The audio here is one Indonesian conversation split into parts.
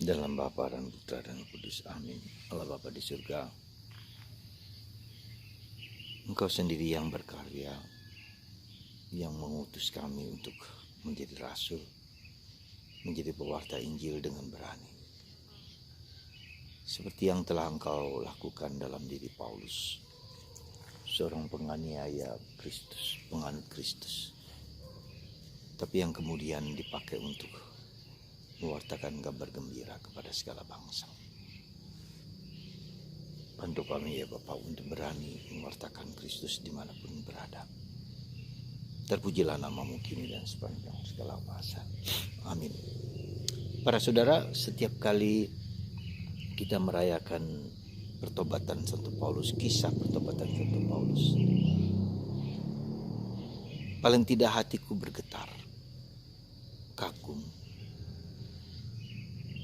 Dalam Bapa dan Putra dan Kudus. Amin. Allah Bapa di surga, Engkau sendiri yang berkarya, yang mengutus kami untuk menjadi rasul, menjadi pewarta Injil dengan berani. Seperti yang telah Engkau lakukan dalam diri Paulus, seorang penganiaya Kristus, penganut Kristus, tapi yang kemudian dipakai untuk mewartakan kabar gembira kepada segala bangsa. Bantu kami ya Bapak untuk berani mewartakan Kristus dimanapun berada. Terpujilah namamu kini dan sepanjang segala masa. Amin. Para saudara, setiap kali kita merayakan pertobatan Santo Paulus, kisah pertobatan Santo Paulus, paling tidak hatiku bergetar, kagum,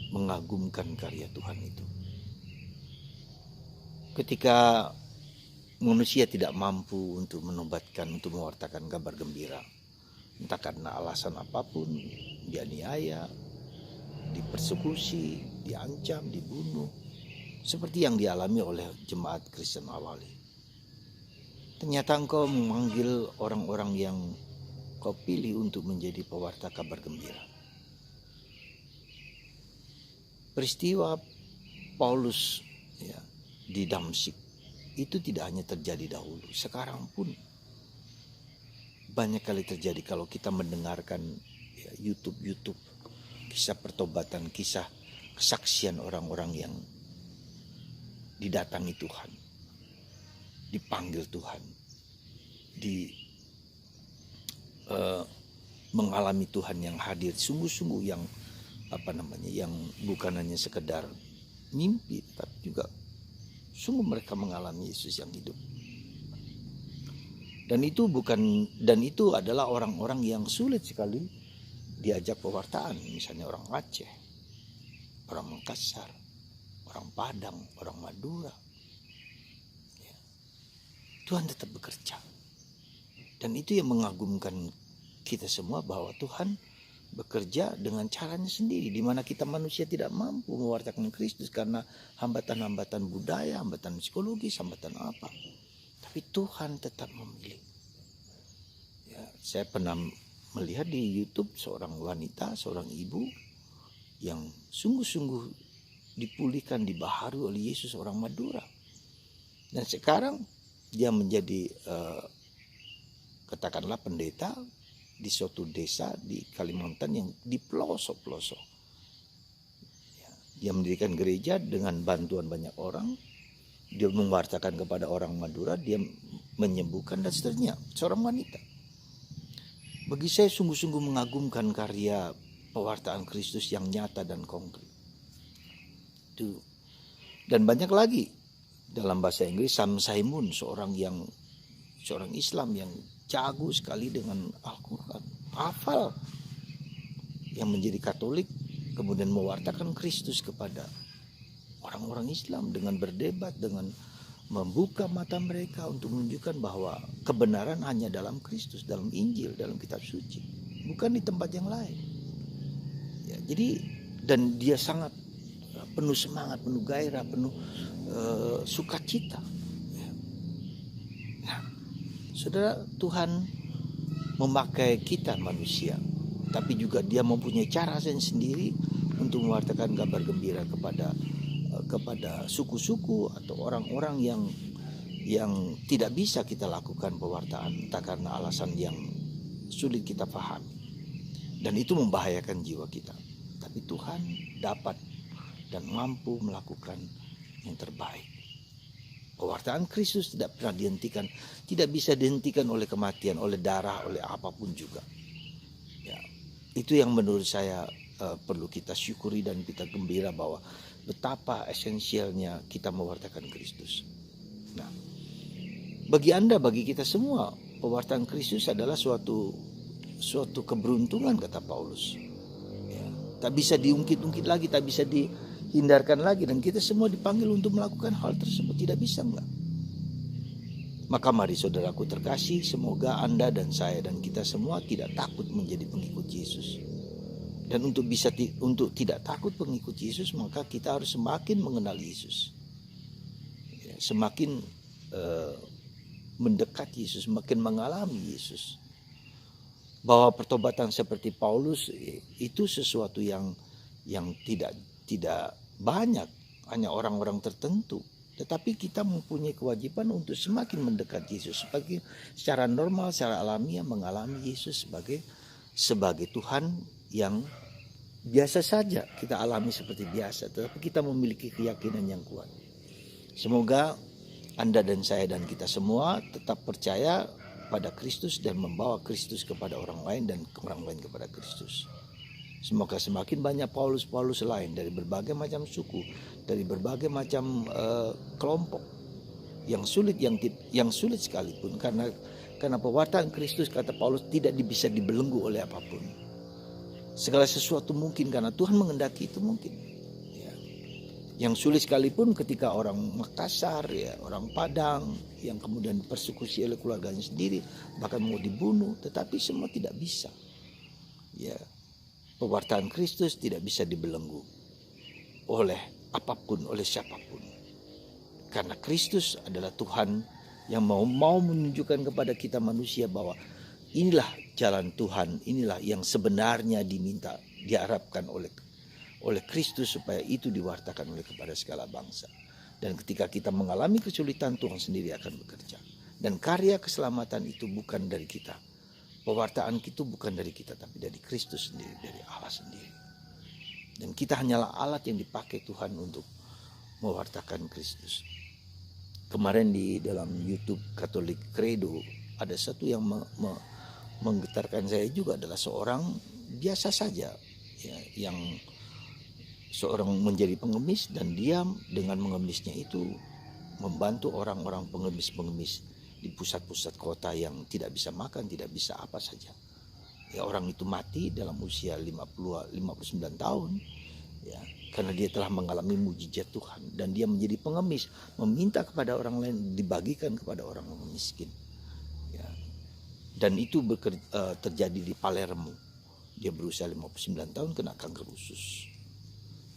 mengagumkan karya Tuhan itu. Ketika manusia tidak mampu untuk menobatkan, untuk mewartakan kabar gembira, entah karena alasan apapun, dianiaya, dipersekusi, diancam, dibunuh, seperti yang dialami oleh jemaat Kristen awali. Ternyata Engkau memanggil orang-orang yang Kau pilih untuk menjadi pewarta kabar gembira. Peristiwa Paulus di Damsyik itu tidak hanya terjadi dahulu, sekarang pun banyak kali terjadi. Kalau kita mendengarkan YouTube kisah pertobatan, kisah kesaksian orang-orang yang didatangi Tuhan, dipanggil Tuhan, mengalami Tuhan yang hadir, sungguh-sungguh yang yang bukan hanya sekedar mimpi, tapi juga sungguh mereka mengalami Yesus yang hidup. Dan itu adalah orang-orang yang sulit sekali diajak pewartaan, misalnya orang Aceh, orang Makassar, orang Padang, orang Madura. Tuhan tetap bekerja. Dan itu yang mengagumkan kita semua, bahwa Tuhan bekerja dengan caranya sendiri, di mana kita manusia tidak mampu mewartakan Kristus karena hambatan-hambatan budaya, hambatan psikologis, hambatan apa. Tapi Tuhan tetap memilih. Saya pernah melihat di YouTube seorang wanita, seorang ibu yang sungguh-sungguh dipulihkan, dibaharui oleh Yesus, orang Madura. Dan sekarang dia menjadi katakanlah pendeta di suatu desa di Kalimantan yang di pelosok-pelosok. Dia mendirikan gereja dengan bantuan banyak orang. Dia mewartakan kepada orang Madura, dia menyembuhkan dan seterusnya. Seorang wanita. Bagi saya sungguh-sungguh mengagumkan karya pewartaan Kristus yang nyata dan konkret. Itu. Dan banyak lagi. Dalam bahasa Inggris, Sam Simon, seorang Islam yang jago sekali dengan Al-Quran, hafal, yang menjadi Katolik, kemudian mewartakan Kristus kepada orang-orang Islam dengan berdebat, dengan membuka mata mereka untuk menunjukkan bahwa kebenaran hanya dalam Kristus, dalam Injil, dalam kitab suci, bukan di tempat yang lain. Jadi, dan dia sangat penuh semangat, penuh gairah, penuh sukacita. Saudara, Tuhan memakai kita manusia, tapi juga Dia mempunyai cara sendiri untuk mewartakan kabar gembira kepada suku-suku atau orang-orang yang tidak bisa kita lakukan pewartaan, entah karena alasan yang sulit kita pahami, dan itu membahayakan jiwa kita. Tapi Tuhan dapat dan mampu melakukan yang terbaik. Pewartaan Kristus tidak pernah dihentikan, tidak bisa dihentikan oleh kematian, oleh darah, oleh apapun juga. Itu yang menurut saya perlu kita syukuri dan kita gembira, bahwa betapa esensialnya kita mewartakan Kristus. Nah, bagi Anda, bagi kita semua, pewartaan Kristus adalah suatu keberuntungan, kata Paulus. Tak bisa diungkit-ungkit lagi, tak bisa dihindarkan lagi, dan kita semua dipanggil untuk melakukan hal tersebut. Tidak bisa, enggak. Maka mari saudaraku terkasih, semoga Anda dan saya dan kita semua tidak takut menjadi pengikut Yesus. Dan untuk tidak takut mengikut Yesus, maka kita harus semakin mengenal Yesus. Ya, semakin mendekat Yesus, semakin mengalami Yesus. Bahwa pertobatan seperti Paulus itu sesuatu yang tidak banyak, hanya orang-orang tertentu. Tetapi kita mempunyai kewajiban untuk semakin mendekat Yesus, secara normal, secara alamiah mengalami Yesus sebagai Tuhan yang biasa saja kita alami seperti biasa, tetapi kita memiliki keyakinan yang kuat. Semoga Anda dan saya dan kita semua tetap percaya pada Kristus dan membawa Kristus kepada orang lain dan orang lain kepada Kristus. Semoga semakin banyak Paulus lain dari berbagai macam suku, dari berbagai macam kelompok yang sulit sekalipun, karena pewartaan Kristus, kata Paulus, tidak bisa dibelenggu oleh apapun. Segala sesuatu mungkin karena Tuhan mengendaki itu mungkin. Ya. Yang sulit sekalipun ketika orang Makassar, ya, orang Padang yang kemudian dipersekusi oleh keluarganya sendiri, bahkan mau dibunuh, tetapi semua tidak bisa. Ya. Pewartaan Kristus tidak bisa dibelenggu oleh apapun, oleh siapapun. Karena Kristus adalah Tuhan yang mau menunjukkan kepada kita manusia bahwa inilah jalan Tuhan, inilah yang sebenarnya diharapkan oleh Kristus, supaya itu diwartakan kepada segala bangsa. Dan ketika kita mengalami kesulitan, Tuhan sendiri akan bekerja. Dan karya keselamatan itu bukan dari kita. Pewartaan itu bukan dari kita, tapi dari Kristus sendiri, dari Allah sendiri. Dan kita hanyalah alat yang dipakai Tuhan untuk mewartakan Kristus. Kemarin di dalam YouTube Catholic Credo ada satu yang menggetarkan saya juga, adalah seorang biasa saja, ya, yang seorang menjadi pengemis, dan dia dengan mengemisnya itu membantu orang-orang pengemis-pengemis di pusat-pusat kota yang tidak bisa makan, tidak bisa apa saja. Ya, orang itu mati dalam usia 59 tahun, ya, karena dia telah mengalami mujizat Tuhan, dan dia menjadi pengemis, meminta kepada orang lain, dibagikan kepada orang miskin. Dan itu terjadi di Palermo. Dia berusia 59 tahun kena kanker usus.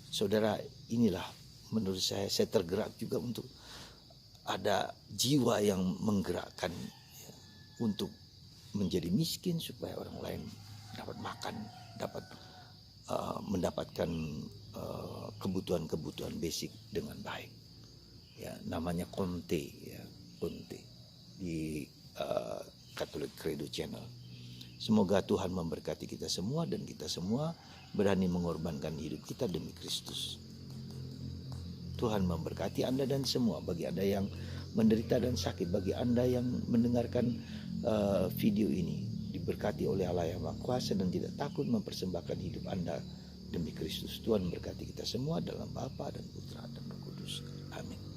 Saudara, inilah menurut saya tergerak juga untuk ada jiwa yang menggerakkan, ya, untuk menjadi miskin supaya orang lain dapat makan, dapat mendapatkan kebutuhan-kebutuhan basic dengan baik. Ya, namanya Conte, ya, Conte di Catholic Credo Channel. Semoga Tuhan memberkati kita semua, dan kita semua berani mengorbankan hidup kita demi Kristus. Tuhan memberkati Anda dan semua. Bagi Anda yang menderita dan sakit, bagi Anda yang mendengarkan video ini, diberkati oleh Allah yang Maha Kuasa dan tidak takut mempersembahkan hidup Anda demi Kristus. Tuhan memberkati kita semua dalam Bapa dan Putra dan Roh Kudus. Amin.